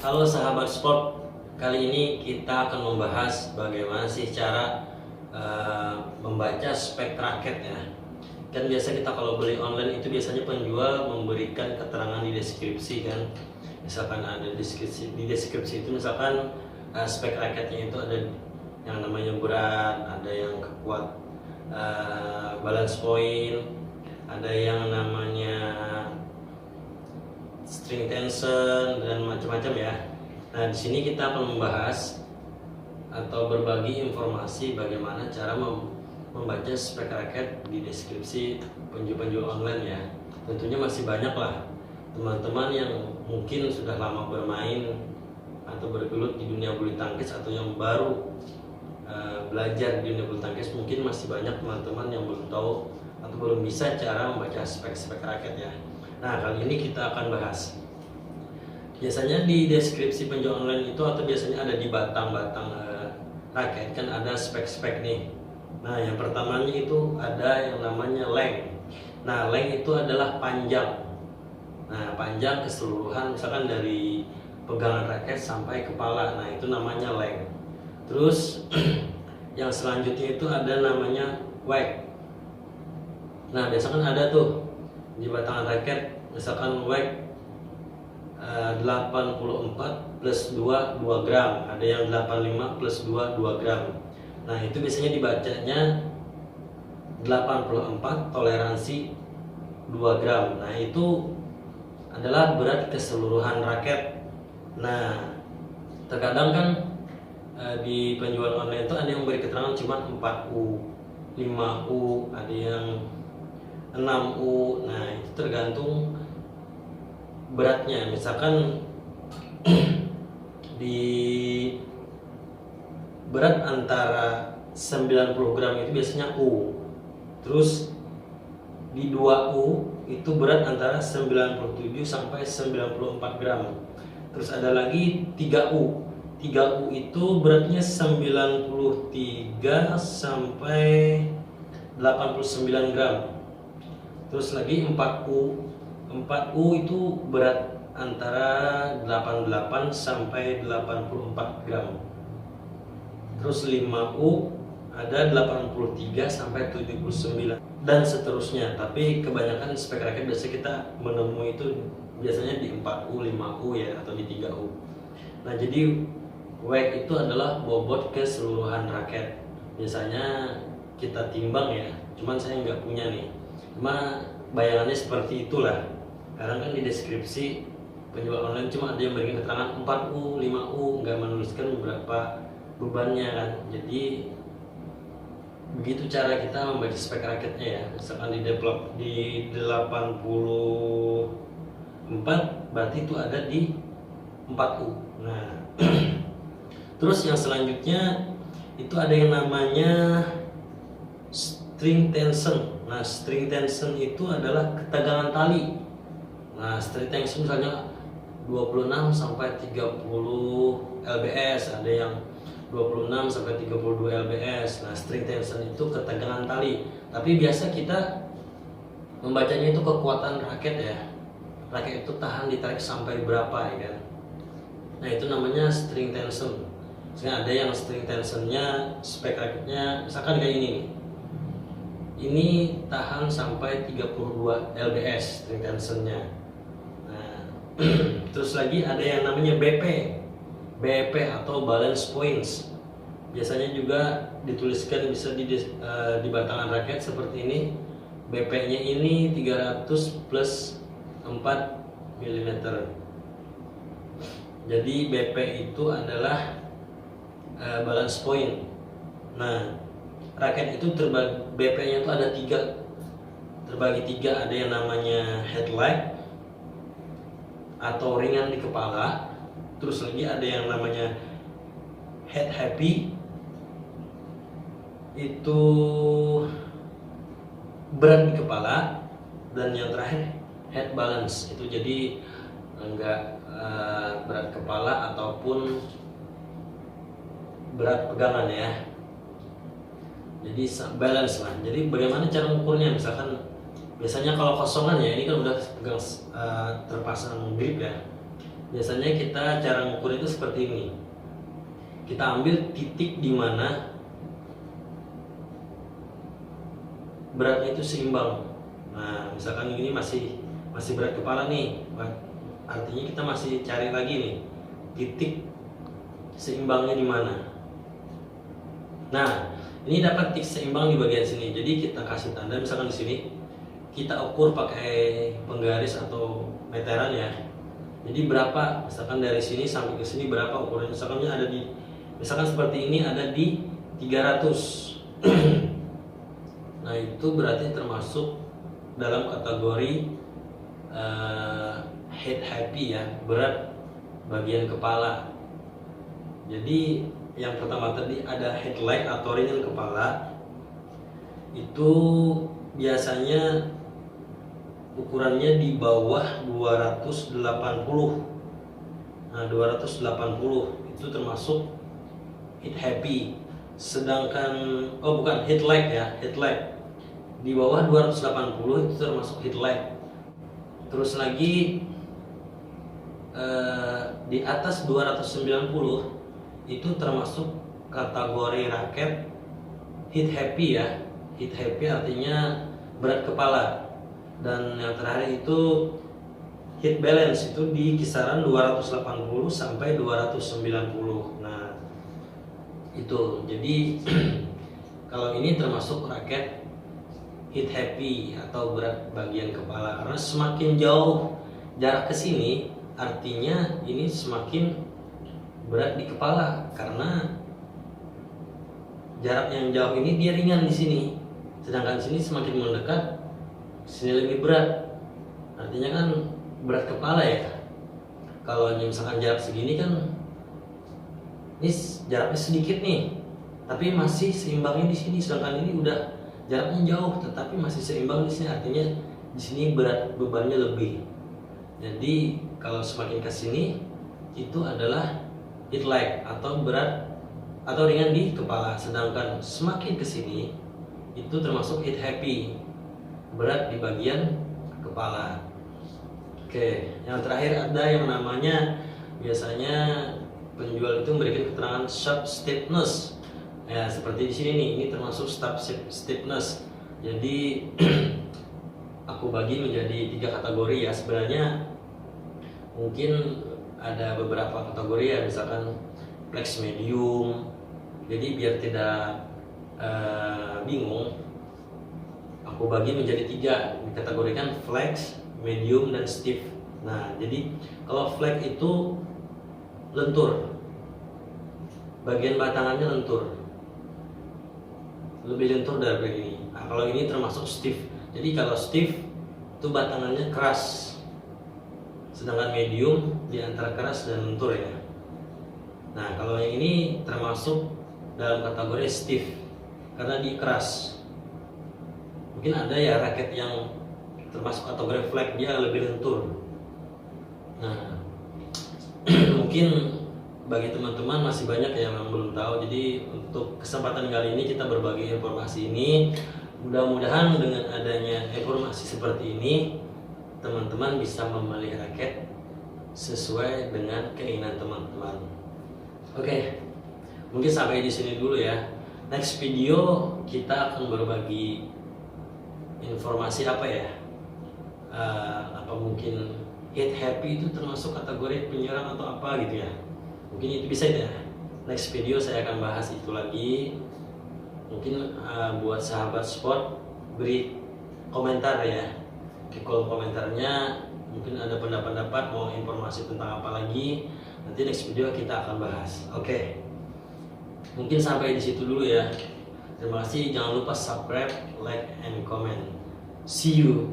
Halo sahabat sport, kali ini kita akan membahas bagaimana sih cara membaca spek raket ya. Kan biasa kita kalau beli online itu biasanya penjual memberikan keterangan di deskripsi kan. Misalkan ada di deskripsi itu misalkan spek raketnya itu ada yang namanya berat, ada yang kuat balance point, ada yang namanya string tension dan macam-macam ya. Nah, di sini kita akan membahas atau berbagi informasi bagaimana cara membaca spek raket di deskripsi penjual online ya. Tentunya masih banyak lah teman-teman yang mungkin sudah lama bermain atau bergelut di dunia bulu tangkis atau yang baru belajar di dunia bulu tangkis, mungkin masih banyak teman-teman yang belum tahu atau belum bisa cara membaca spek raket ya. Nah, kali ini kita akan bahas. Biasanya di deskripsi penjual online itu atau biasanya ada di batang-batang raket kan ada spek-spek nih. Nah, yang pertamanya itu ada yang namanya length. Nah, length itu adalah panjang. Nah, panjang keseluruhan misalkan dari pegangan raket sampai kepala. Nah, itu namanya length. Terus yang selanjutnya itu ada namanya weight. Nah, biasanya kan ada tuh di batangan raket misalkan weight 84 plus 2 gram, ada yang 85 plus 2 gram. Nah, itu biasanya dibacanya 84 toleransi 2 gram. Nah, itu adalah berat keseluruhan raket. Nah, terkadang kan di penjual online itu ada yang beri keterangan cuma 4U, 5U, ada yang 6U. Nah, itu tergantung beratnya. Misalkan di berat antara 90 gram itu biasanya U. Terus di 2U itu berat antara 97 sampai 94 gram. Terus ada lagi 3U. 3U itu beratnya 93 sampai 89 gram. Terus lagi 4U. 4U itu berat antara 88 sampai 84 gram. Terus 5U ada 83 sampai 79 dan seterusnya. Tapi kebanyakan spek raket biasa kita menemui itu biasanya di 4U, 5U ya, atau di 3U. Nah, jadi weight itu adalah bobot keseluruhan raket. Biasanya kita timbang ya, cuman saya nggak punya nih. Cuma bayangannya seperti itulah. Karena kan di deskripsi penjual online cuma ada yang berikan keterangan 4U, 5U, nggak menuliskan berapa bebannya kan. Jadi begitu cara kita membaca spek raketnya ya. Misalkan di 84 berarti itu ada di 4U. Nah, terus yang selanjutnya itu ada yang namanya string tension. Nah, string tension itu adalah ketegangan tali. Nah, string tension misalnya 26 sampai 30 lbs, ada yang 26 sampai 32 lbs. Nah, string tension itu ketegangan tali. Tapi biasa kita membacanya itu kekuatan raket ya. Raket itu tahan ditarik sampai berapa ya kan. Nah, itu namanya string tension. Misalnya ada yang string tensionnya spek raketnya misalkan kayak ini nih. Ini tahan sampai 32 lbs string tensionnya. Nah, terus lagi ada yang namanya BP atau balance points. Biasanya juga dituliskan bisa di batangan raket seperti ini. BP-nya ini 300 plus 4 mm. Jadi BP itu adalah balance point. Nah, raket itu BP-nya itu ada terbagi tiga. Ada yang namanya headlight atau ringan di kepala. Terus lagi ada yang namanya head heavy, itu berat di kepala. Dan yang terakhir head balance, itu jadi enggak berat kepala ataupun berat pegangan ya. Jadi balance lah. Jadi bagaimana cara mengukurnya? Misalkan biasanya kalau kosongan ya, ini kan udah pegang terpasang grip ya. biasanya kita cara mengukur itu seperti ini. Kita ambil titik di mana beratnya itu seimbang. Nah, misalkan ini masih berat kepala nih, artinya kita masih cari lagi nih titik seimbangnya di mana. Nah, ini dapat titik seimbang di bagian sini. Jadi kita kasih tanda, misalkan di sini kita ukur pakai penggaris atau meteran ya. Jadi berapa, misalkan dari sini sampai ke sini berapa ukurannya. Misalkan seperti ini ada di 300. Nah, itu berarti termasuk dalam kategori head happy ya, berat bagian kepala. Jadi yang pertama tadi ada head leg atau ringan kepala, itu biasanya ukurannya di bawah 280. Nah, 280 itu termasuk head happy. Sedangkan head leg ya, head leg di bawah 280 itu termasuk head leg. Terus lagi di atas 290 itu termasuk kategori raket head happy ya. Head happy artinya berat kepala. Dan yang terakhir itu head balance, itu di kisaran 280 sampai 290. Nah, itu jadi kalau ini termasuk raket head happy atau berat bagian kepala, karena semakin jauh jarak ke sini artinya ini semakin berat di kepala, karena jarak yang jauh ini dia ringan di sini, sedangkan sini semakin mendekat sini lebih berat, artinya kan berat kepala ya. Kalau misalkan jarak segini kan ini jaraknya sedikit nih, tapi masih seimbangnya di sini, sedangkan ini udah jaraknya jauh tetapi masih seimbang di sini, artinya di sini berat bebannya lebih. Jadi kalau semakin ke sini itu adalah head leg atau berat atau ringan di kepala, sedangkan semakin ke sini itu termasuk head happy, berat di bagian kepala. Oke, yang terakhir ada yang namanya, biasanya penjual itu memberikan keterangan sharp stiffness. Ya, seperti di sini nih, ini termasuk stiffness. Jadi aku bagi menjadi 3 kategori ya. Sebenarnya mungkin ada beberapa kategori ya, misalkan flex medium. Jadi biar tidak bingung, aku bagi menjadi 3, dikategorikan flex, medium, dan stiff. Nah, jadi kalau flex itu lentur, bagian batangannya lentur, lebih lentur dari ini. Nah, kalau ini termasuk stiff. Jadi kalau stiff itu batangannya keras, sedangkan medium di antara keras dan lentur ya. Nah, kalau yang ini termasuk dalam kategori stiff karena dia keras. Mungkin ada ya raket yang termasuk kategori flag, dia lebih lentur. Nah, mungkin bagi teman-teman masih banyak yang belum tahu. Jadi untuk kesempatan kali ini kita berbagi informasi ini. Mudah-mudahan dengan adanya informasi seperti ini, teman-teman bisa memilih raket sesuai dengan keinginan teman-teman. Oke, mungkin sampai di sini dulu ya. Next video kita akan berbagi informasi apa ya? Apa mungkin head happy itu termasuk kategori penyerang atau apa gitu ya? Mungkin itu bisa ya. Next video saya akan bahas itu lagi. Mungkin buat sahabat sport beri komentar ya. Di kolom komentarnya mungkin ada pendapat-pendapat, mau informasi tentang apa lagi. Nanti next video kita akan bahas. Oke. Mungkin sampai di situ dulu ya. Terima kasih. Jangan lupa subscribe, like, and comment. See you.